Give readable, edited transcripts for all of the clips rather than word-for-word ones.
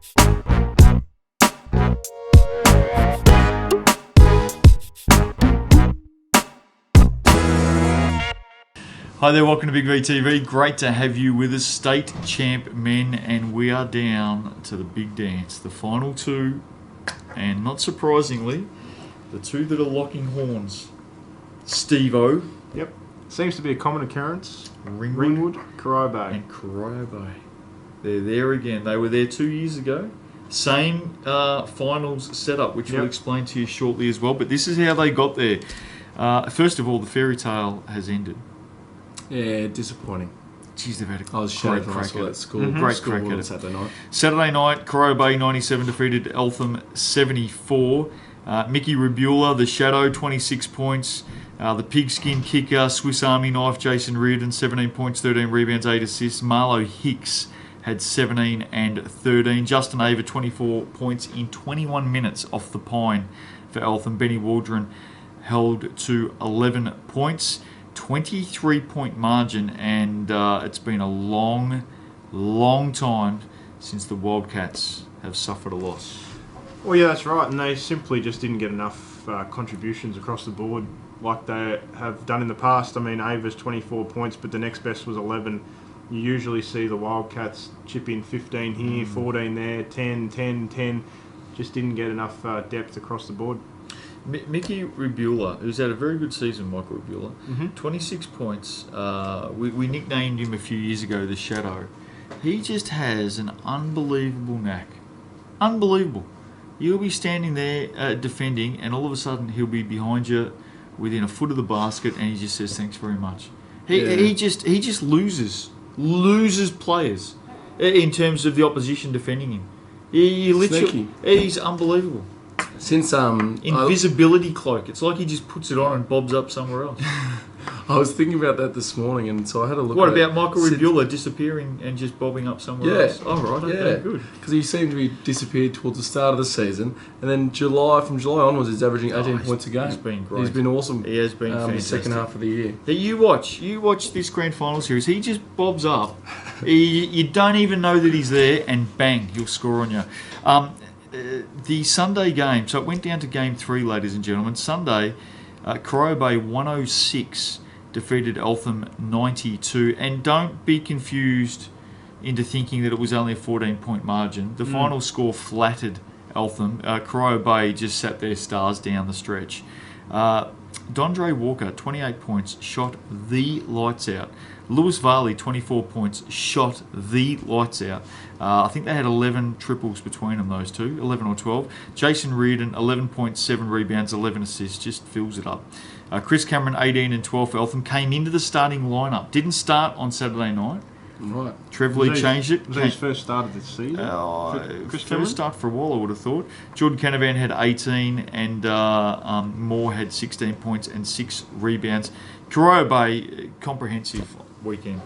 Hi there, welcome to Big V TV. Great to have you with us, state champ men, and we are down to the big dance, the final two, and not surprisingly, the two that are locking horns. Steve-O. Yep. Seems to be a common occurrence. Ringwood, Corio Bay. and Corio Bay. They're there again. They were there 2 years ago. Same finals setup, which we'll explain to you shortly as well. But this is how they got there. First of all, the fairy tale has ended. Yeah, disappointing. Jeez, they've had a I was shattered when I saw that score. Great crack at it. Saturday night. Saturday night, Corio Bay 97 defeated Eltham 74. Mickey Rabula, the Shadow, 26 points. The pigskin kicker, Swiss Army knife, Jason Reardon, 17 points, 13 rebounds, 8 assists. Marlo Hicks had 17 and 13. Justin Ava, 24 points in 21 minutes off the pine for Eltham. Benny Waldron held to 11 points. 23-point margin, and it's been a long time since the Wildcats have suffered a loss. Well, yeah, that's right, and they simply just didn't get enough contributions across the board like they have done in the past. I mean, Ava's 24 points, but the next best was 11. You usually see the Wildcats chip in 15 here, 14 there, 10, 10, 10. Just didn't get enough depth across the board. Mickey Rabula, who's had a very good season, Michael Rabula, 26 points. We nicknamed him a few years ago the Shadow. He just has an unbelievable knack. Unbelievable. You'll be standing there defending, and all of a sudden he'll be behind you within a foot of the basket, and he just says, "Thanks very much." He just loses players in terms of the opposition defending him. He literally, he's unbelievable. Since invisibility cloak. It's like he just puts it on and bobs up somewhere else. I was thinking about that this morning, and so I had a look. What at about Michael Rabula disappearing and just bobbing up somewhere else? Oh, right, okay, good. Because he seemed to be disappeared towards the start of the season, and then from July onwards, he's averaging 18 points a game. He's been great. He's been awesome. He has been fantastic. The second half of the year. You watch this grand final series. He just bobs up. You don't even know that he's there, and bang, he'll score on you. The Sunday game, so it went down to game 3, ladies and gentlemen. Sunday, Corio Bay 106 defeated Eltham 92. And don't be confused into thinking that it was only a 14-point margin. The final score flattered Eltham. Corio Bay just sat their stars down the stretch. Dondre Walker, 28 points, shot the lights out. Lewis Varley, 24 points, shot the lights out. I think they had 11 triples between them, those two, 11 or 12. Jason Reardon, 11.7 rebounds, 11 assists, just fills it up. Chris Cameron, 18 and 12 for Eltham, came into the starting lineup. Didn't start on Saturday night. Right. Trev Lee changed it. Was that his first start of the season? First start for a while, I would have thought. Jordan Canavan had 18, and Moore had 16 points and 6 rebounds. Corio Bay, comprehensive weekend,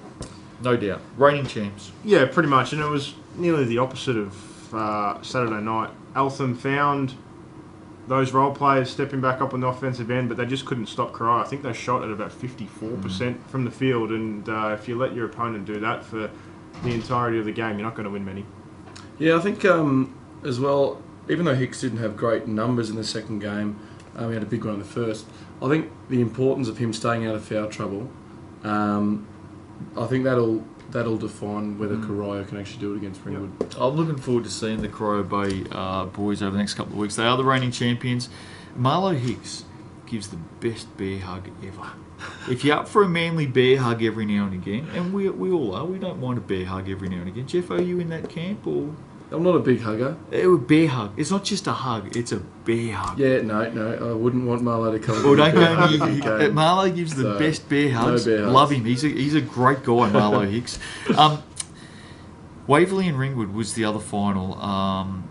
no doubt. Reigning champs. Yeah, pretty much, and it was nearly the opposite of Saturday night. Eltham found those role players stepping back up on the offensive end, but they just couldn't stop Corio. I think they shot at about 54% from the field, and if you let your opponent do that for the entirety of the game, you're not going to win many. Yeah, I think as well, even though Hicks didn't have great numbers in the second game, he had a big one in the first. I think the importance of him staying out of foul trouble, I think that'll define whether Corio can actually do it against Ringwood. Yep. I'm looking forward to seeing the Corio Bay boys over the next couple of weeks. They are the reigning champions. Marlo Hicks gives the best bear hug ever. If you're up for a manly bear hug every now and again, and we all are, we don't mind a bear hug every now and again. Jeff, are you in that camp? Or I'm not a big hugger. A bear hug. It's not just a hug, it's a bear hug. Yeah, no, I wouldn't want Marlo to come. Well, don't go near. Marlo gives the best bear hugs. No bear hugs. Love him. He's a great guy, Marlo Hicks. Waverley and Ringwood was the other final.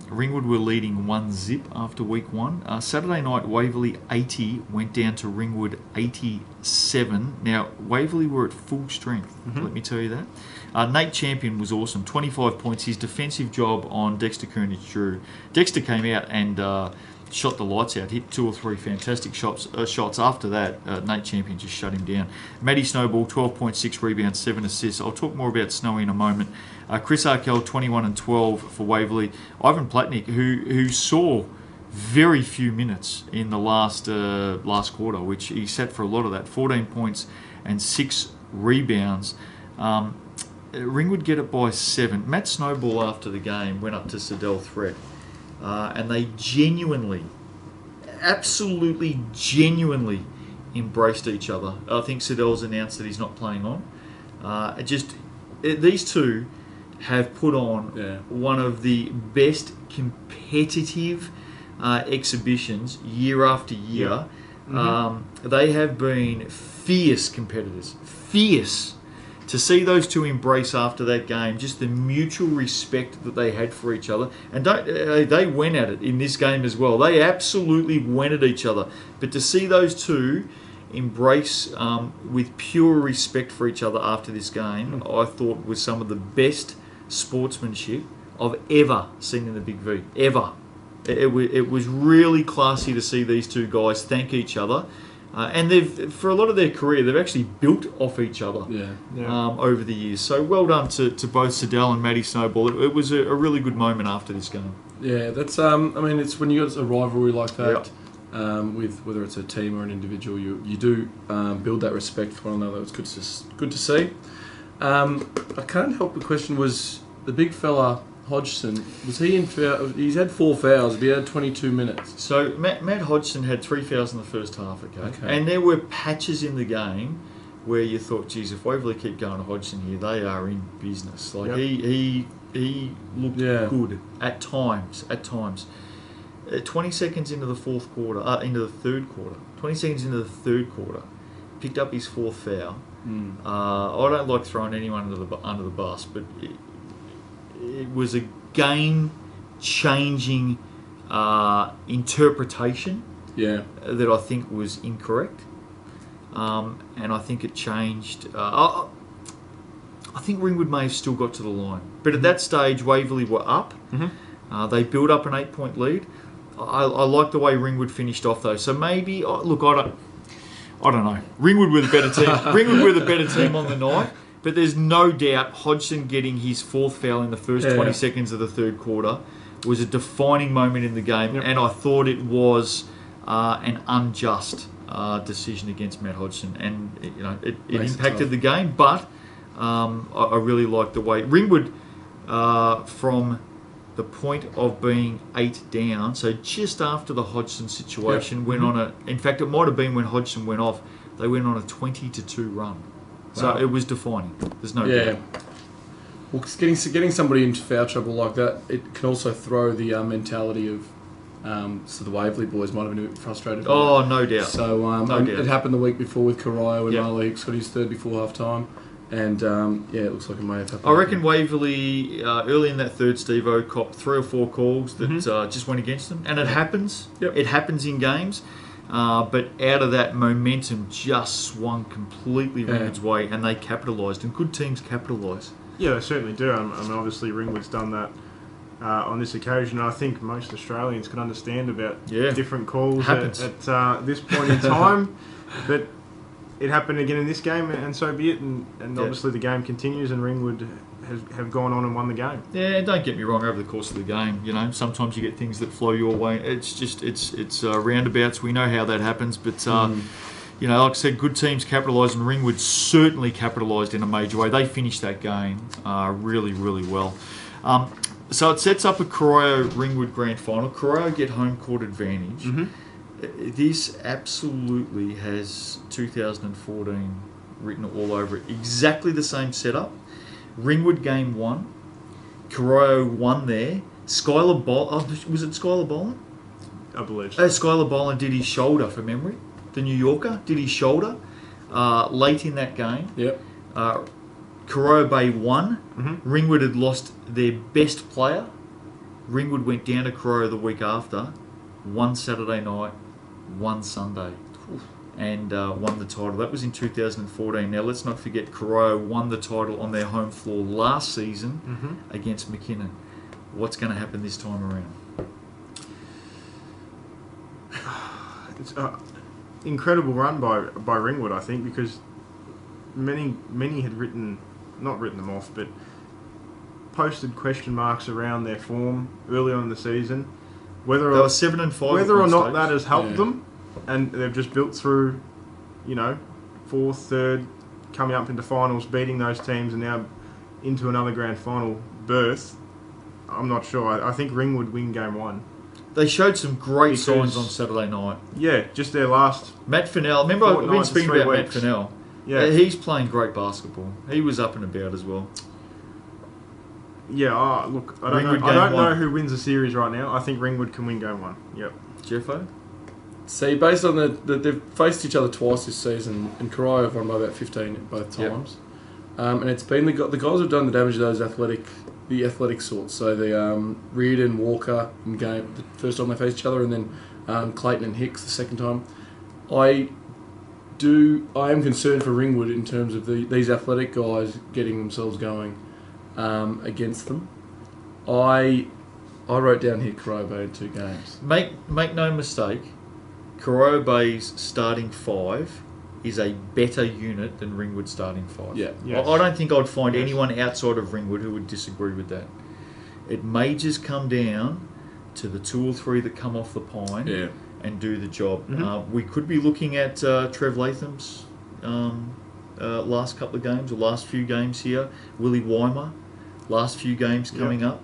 Ringwood were leading 1-0 after week 1. Saturday night, Waverley 80 went down to Ringwood 87. Now, Waverley were at full strength, let me tell you that. Nate Champion was awesome, 25 points. His defensive job on Dexter Coonage-Drew. Dexter came out and shot the lights out, hit 2 or 3 fantastic shots after that. Nate Champion just shut him down. Matty Snowball, 12.6 rebounds, 7 assists. I'll talk more about Snowy in a moment. Chris Arkell, 21 and 12 for Waverley. Ivan Platnik, who saw very few minutes in the last quarter, which he sat for a lot of that. 14 points and 6 rebounds. Ringwood get it by 7. Matt Snowball, after the game, went up to Siddell Threat, and they absolutely genuinely embraced each other. I think Siddell's announced that he's not playing on. These two have put on one of the best competitive exhibitions year after year. They have been fierce competitors. Fierce. To see those two embrace after that game, just the mutual respect that they had for each other. And they went at it in this game as well. They absolutely went at each other. But to see those two embrace with pure respect for each other after this game, I thought was some of the best sportsmanship I've ever seen in the Big V. Ever. It was really classy to see these two guys thank each other. And they've, for a lot of their career, they've actually built off each other over the years. So well done to both Siddell and Matty Snowball. It was a really good moment after this game. Yeah, that's. It's when you got a rivalry like that, with whether it's a team or an individual, you do build that respect for one another. It's good to see. I can't help the question was the big fella Hodgson, was he in foul? He's had 4 fouls, but he had 22 minutes. So Matt Hodgson had 3 fouls in the first half, okay? And there were patches in the game where you thought, geez, if Waverley keep going to Hodgson here, they are in business. Like he looked good at times. 20 seconds into the third quarter, 20 seconds into the third quarter, picked up his 4th foul. I don't like throwing anyone under the bus, but it was a game-changing interpretation that I think was incorrect, and I think it changed. I think Ringwood may have still got to the line, but at that stage, Waverley were up. They built up an 8-point lead. I like the way Ringwood finished off though. So maybe I don't know. Ringwood were the better team. Ringwood were the better team on the night. But there's no doubt Hodgson getting his 4th foul in the first 20 seconds of the third quarter was a defining moment in the game, and I thought it was an unjust decision against Matt Hodgson, and it impacted the game. But I really liked the way Ringwood, from the point of being 8 down, so just after the Hodgson situation, went on a. In fact, it might have been when Hodgson went off. They went on a 20-2 run. So it was defining. There's no doubt. Well, getting somebody into foul trouble like that, it can also throw the mentality of so the Waverley boys might have been a bit frustrated. No doubt. So it happened the week before with Karayo when Marlo Hicks got his 3rd before half time. And it looks like it may have happened. I reckon Waverley, early in that third, Steve-O copped 3 or 4 calls that just went against them. And it happens. It happens in games. But out of that, momentum just swung completely Ringwood's way, and they capitalised. And good teams capitalise. Yeah, they certainly do. I mean, obviously, Ringwood's done that on this occasion. I think most Australians can understand about different calls at this point in time. But it happened again in this game, and so be it. And obviously, the game continues, and Ringwood have gone on and won the game. Yeah, don't get me wrong. Over the course of the game, sometimes you get things that flow your way. It's roundabouts. We know how that happens, but like I said, good teams capitalise, and Ringwood certainly capitalised in a major way. They finished that game really, really well. So it sets up a Corio-Ringwood grand final. Corio get home court advantage. This absolutely has 2014 written all over it. Exactly the same setup. Ringwood game 1. Corio won there. Skylar Boland, was it Skylar Boland? I believe so. Skylar Boland did his shoulder, from memory. The New Yorker did his shoulder late in that game. Corio Bay won. Ringwood had lost their best player. Ringwood went down to Corio the week after. One Saturday night, one Sunday, and won the title. That was in 2014. Now, let's not forget, Corio won the title on their home floor last season against McKinnon. What's going to happen this time around? It's an incredible run by Ringwood, I think, because many had not written them off, but posted question marks around their form early on in the season. They were 7-5. Whether or not that has helped them, and they've just built through, fourth, third, coming up into finals, beating those teams, and now into another grand final berth. I'm not sure. I think Ringwood win game 1. They showed some great signs on Saturday night. Yeah, just their last. Matt Fennell. Remember, I've been speaking about Matt Fennell. Yeah, he's playing great basketball. He was up and about as well. Yeah, look, I don't know who wins the series right now. I think Ringwood can win game 1. Yep. Jeffo? See, based on they've faced each other twice this season, and Corio have won by about 15 both times. Yep. And it's been the guys who've done the damage to those the athletic sorts. So the Reardon, Walker in game the first time they faced each other, and then Clayton and Hicks the second time. I am concerned for Ringwood in terms of these athletic guys getting themselves going against them. I wrote down here Corio Bay in 2 games. Make no mistake, Corio Bay's starting 5 is a better unit than Ringwood's starting 5. Yeah. Yes. I don't think I'd find anyone outside of Ringwood who would disagree with that. It may just come down to the 2 or 3 that come off the pine and do the job. Mm-hmm. We could be looking at Trev Latham's last couple of games, or last few games here. Willie Weimer, last few games coming up.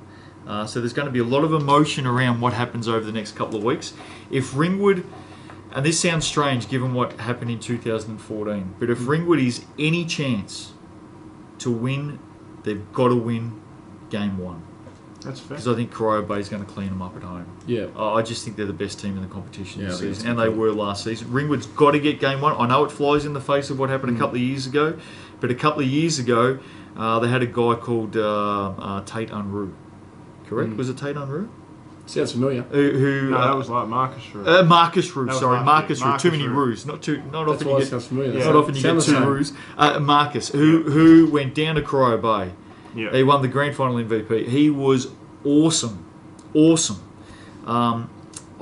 So there's going to be a lot of emotion around what happens over the next couple of weeks. If Ringwood, and this sounds strange given what happened in 2014, but if Ringwood is any chance to win, they've got to win game 1. That's fair. Because I think Corio Bay is going to clean them up at home. Yeah. I just think they're the best team in the competition this season, and they were last season. Ringwood's got to get game 1. I know it flies in the face of what happened a couple of years ago, but a couple of years ago, they had a guy called Tate Unruh. Correct? Was it Tate Unruh? Sounds familiar. No, that was like Marcus Roux. Marcus Roux, sorry. Marcus Roux. Too many Roux. Not often you get two Roux. Marcus, who went down to Corio Bay. Yeah. He won the grand final MVP. He was awesome. Awesome. I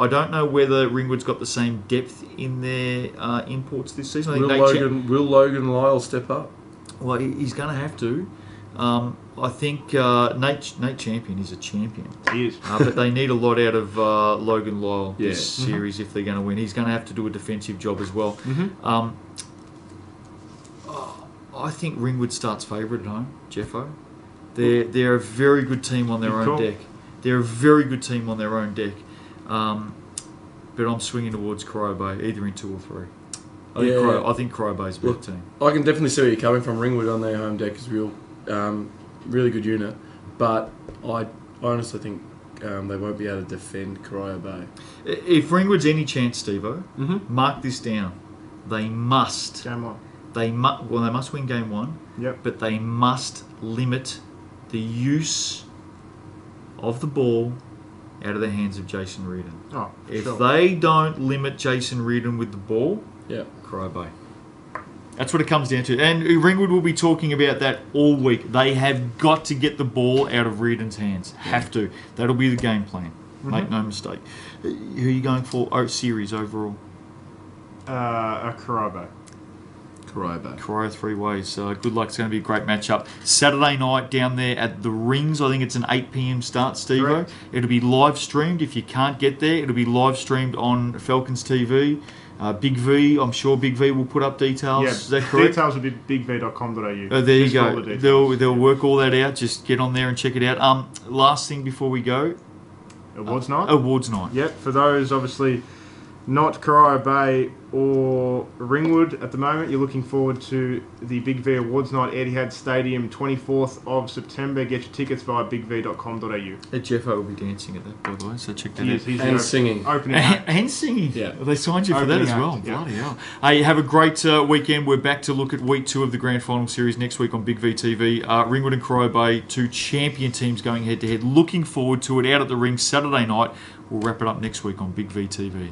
don't know whether Ringwood's got the same depth in their imports this season. I think Will Logan Lyle step up? Well, he's going to have to. I think Nate Champion is a champion. He is. But they need a lot out of Logan Lyle this series if they're going to win. He's going to have to do a defensive job as well. Mm-hmm. I think Ringwood starts favourite at home, Jeffo. They're a very good team on their own deck. They're a very good team on their own deck. But I'm swinging towards Corio Bay, either in 2 or 3. I think Corio Bay's a better team. I can definitely see where you're coming from. Ringwood on their home deck is really good unit, but I honestly think they won't be able to defend Corio Bay. If Ringwood's any chance, Steve-O, mark this down. They must. Game 1. They must win game 1. Yep. But they must limit the use of the ball out of the hands of Jason Reardon. Oh, if they don't limit Jason Reardon with the ball, Corio Bay. That's what it comes down to. And Ringwood will be talking about that all week. They have got to get the ball out of Reardon's hands. Have to. That'll be the game plan. Make no mistake. Who are you going for series overall? A Corio Bay. Corio 3 ways. Good luck. It's going to be a great matchup. Saturday night down there at the Rings. I think it's an 8 p.m. start, Steve-O. It'll be live streamed. If you can't get there, it'll be live streamed on Falcons TV. Big V, I'm sure Big V will put up details. Yeah, is that correct? Details will be bigv.com.au. There you go. They'll work all that out. Just get on there and check it out. Last thing before we go. Awards night? Awards night. Yep, for those obviously not Corio Bay or Ringwood at the moment, you're looking forward to the Big V Awards Night, Etihad Stadium, 24th of September. Get your tickets via bigv.com.au. Jeffo will be dancing at that, by the way, so check that out. And singing. Opening act. And singing. Yeah. They signed you for that as well. Act, yeah. Bloody hell. Hey, have a great weekend. We're back to look at week 2 of the Grand Final Series next week on Big V TV. Ringwood and Corio Bay, 2 champion teams going head-to-head. Looking forward to it out at the Ring Saturday night. We'll wrap it up next week on Big V TV.